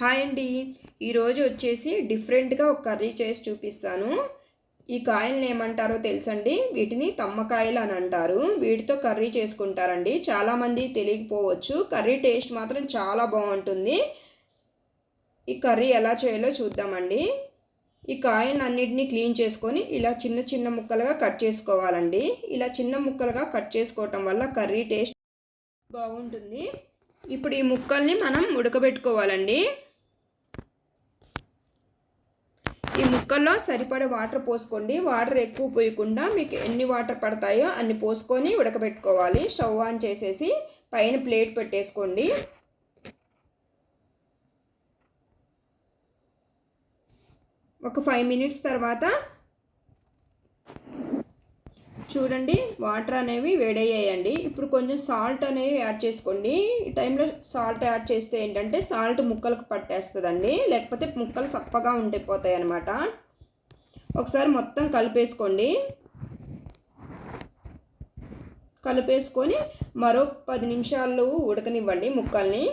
Hi అండి. ఈరోజు వచ్చేసి డిఫరెంట్గా ఒక కర్రీ చేసి చూపిస్తాను. ఈ కాయలను ఏమంటారో తెలుసండి? వీటిని తమ్మకాయలు అని అంటారు. వీటితో కర్రీ చేసుకుంటారండి. చాలామంది తెలియకపోవచ్చు. కర్రీ టేస్ట్ మాత్రం చాలా బాగుంటుంది. ఈ కర్రీ ఎలా చేయాలో చూద్దామండి. ఈ కాయలన్నిటిని క్లీన్ చేసుకొని ఇలా చిన్న చిన్న ముక్కలుగా కట్ చేసుకోవాలండి. ఇలా చిన్న ముక్కలుగా కట్ చేసుకోవటం వల్ల కర్రీ టేస్ట్ బాగుంటుంది. ఇప్పుడు ఈ ముక్కల్ని మనం ఉడకబెట్టుకోవాలండి. ఈ ముక్కల్లో సరిపడే వాటర్ పోసుకోండి. వాటర్ ఎక్కువ పోయకుండా మీకు ఎన్ని వాటర్ పడతాయో అన్ని పోసుకొని ఉడకబెట్టుకోవాలి. స్టవ్ ఆన్ చేసేసి పైన ప్లేట్ పెట్టేసుకోండి. ఒక 5 మినిట్స్ తర్వాత చూడండి వాటర్ అనేవి వేడయ్యాయండి. ఇప్పుడు కొంచెం సాల్ట్ అనేవి యాడ్ చేసుకోండి. ఈ టైంలో సాల్ట్ యాడ్ చేస్తే ఏంటంటే సాల్ట్ ముక్కలకు పట్టేస్తుందండి, లేకపోతే ముక్కలు సప్పగా ఉండిపోతాయి అన్నమాట. ఒకసారి మొత్తం కలిపేసుకోండి. కలిపేసుకొని మరో 10 నిమిషాలు ఉడకనివ్వండి ముక్కల్ని.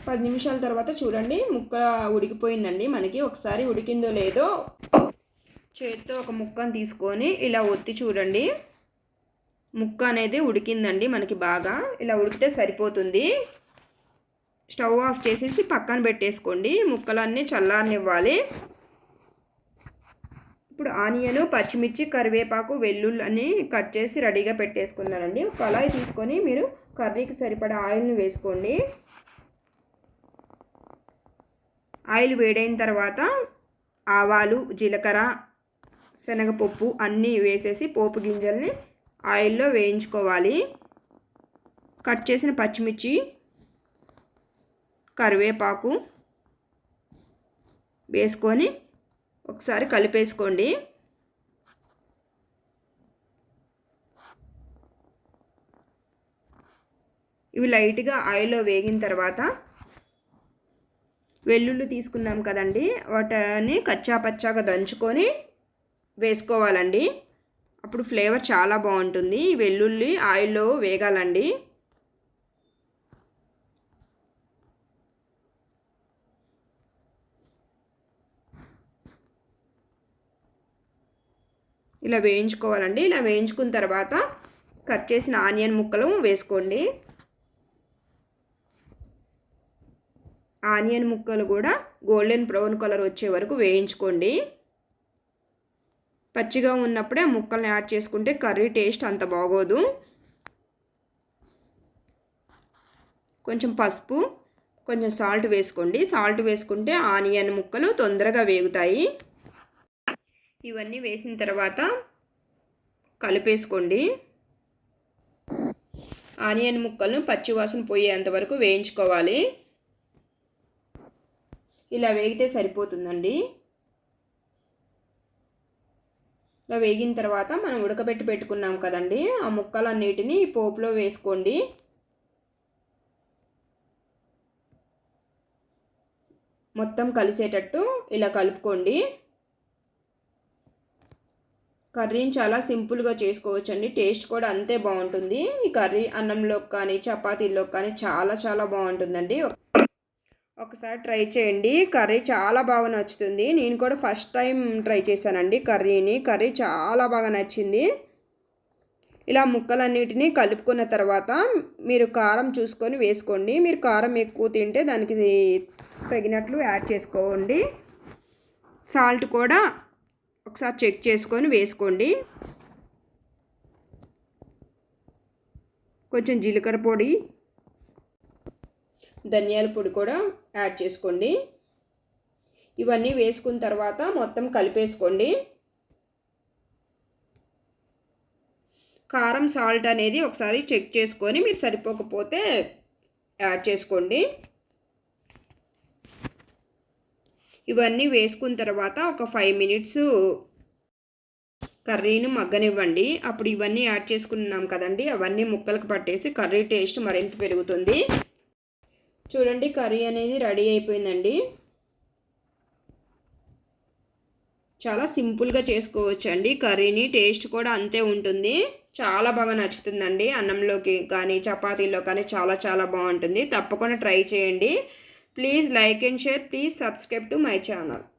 10 నిమిషాల తర్వాత చూడండి ముక్క ఉడికిపోయిందండి. మనకి ఒకసారి ఉడికిందో లేదో చేత్తో ఒక ముక్కను తీసుకొని ఇలా ఒత్తి చూడండి. ముక్క అనేది ఉడికిందండి మనకి బాగా. ఇలా ఉడికితే సరిపోతుంది. స్టవ్ ఆఫ్ చేసేసి పక్కన పెట్టేసుకోండి. ముక్కలన్నీ చల్లారనివ్వాలి. ఇప్పుడు ఆనియన్, పచ్చిమిర్చి, కరివేపాకు, వెల్లుల్లి కట్ చేసి రెడీగా పెట్టేసుకున్నానండి. ఒక కళాయి తీసుకొని మీరు కర్రీకి సరిపడా ఆయిల్ని వేసుకోండి. ఆయిల్ వేడైన తర్వాత ఆవాలు, జీలకర్ర, శనగపప్పు అన్నీ వేసేసి పోపు గింజల్ని ఆయిల్లో వేయించుకోవాలి. కట్ చేసిన పచ్చిమిర్చి, కరివేపాకు వేసుకొని ఒకసారి కలిపేసుకోండి. ఇవి లైట్గా ఆయిల్లో వేగిన తర్వాత వెల్లుల్లి తీసుకున్నాం కదండి, వాటిని కచ్చా పచ్చాగా దంచుకొని వేసుకోవాలండి. అప్పుడు ఫ్లేవర్ చాలా బాగుంటుంది. వెల్లుల్లి ఆయిల్లో వేగాలండి. ఇలా వేయించుకోవాలండి. ఇలా వేయించుకున్న తర్వాత కట్ చేసిన ఆనియన్ ముక్కలు వేసుకోండి. ఆనియన్ ముక్కలు కూడా గోల్డెన్ బ్రౌన్ కలర్ వచ్చే వరకు వేయించుకోండి. పచ్చిగా ఉన్నప్పుడే ఆ ముక్కల్ని యాడ్ చేసుకుంటే కర్రీ టేస్ట్ అంత బాగోదు. కొంచెం పసుపు, కొంచెం సాల్ట్ వేసుకోండి. సాల్ట్ వేసుకుంటే ఆనియన్ ముక్కలు తొందరగా వేగుతాయి. ఇవన్నీ వేసిన తర్వాత కలిపేసుకోండి. ఆనియన్ ముక్కలను పచ్చివాసన పోయేంత వరకు వేయించుకోవాలి. ఇలా వేగితే సరిపోతుందండి. ఇలా వేగిన తర్వాత మనం ఉడకబెట్టి పెట్టుకున్నాం కదండి, ఆ ముక్కలన్నిటిని పోపులో వేసుకోండి. మొత్తం కలిసేటట్టు ఇలా కలుపుకోండి. కర్రీని చాలా సింపుల్గా చేసుకోవచ్చండి. టేస్ట్ కూడా అంతే బాగుంటుంది. ఈ కర్రీ అన్నంలోకి కానీ చపాతీల్లోకి కానీ చాలా చాలా బాగుంటుందండి. ఒకసారి ట్రై చేయండి. కర్రీ చాలా బాగా నచ్చుతుంది. నేను కూడా ఫస్ట్ టైం ట్రై చేశానండి కర్రీని. కర్రీ చాలా బాగా నచ్చింది. ఇలా ముక్కలన్నిటినీ కలుపుకున్న తర్వాత మీరు కారం చూసుకొని వేసుకోండి. మీరు కారం ఎక్కువ తింటే దానికి తగినట్లు యాడ్ చేసుకోండి. సాల్ట్ కూడా ఒకసారి చెక్ చేసుకొని వేసుకోండి. కొంచెం జీలకర్ర పొడి, ధనియాల పొడి కూడా యాడ్ చేసుకోండి. ఇవన్నీ వేసుకున్న తర్వాత మొత్తం కలిపేసుకోండి. కారం, సాల్ట్ అనేది ఒకసారి చెక్ చేసుకొని మీరు సరిపోకపోతే యాడ్ చేసుకోండి. ఇవన్నీ వేసుకున్న తర్వాత ఒక 5 మినిట్స్ కర్రీని మగ్గనివ్వండి. అప్పుడు ఇవన్నీ యాడ్ చేసుకున్నాం కదండి, అవన్నీ ముక్కలకు పట్టేసి కర్రీ టేస్ట్ మరింత పెరుగుతుంది. చూడండి కర్రీ అనేది రెడీ అయిపోయిందండి. చాలా సింపుల్గా చేసుకోవచ్చండి కర్రీని. టేస్ట్ కూడా అంతే ఉంటుంది. చాలా బాగా నచ్చుతుందండి. అన్నంలోకి కానీ, చపాతీల్లో కానీ చాలా చాలా బావుంటుంది. తప్పకుండా ట్రై చేయండి. Please like and share. Please subscribe to my channel.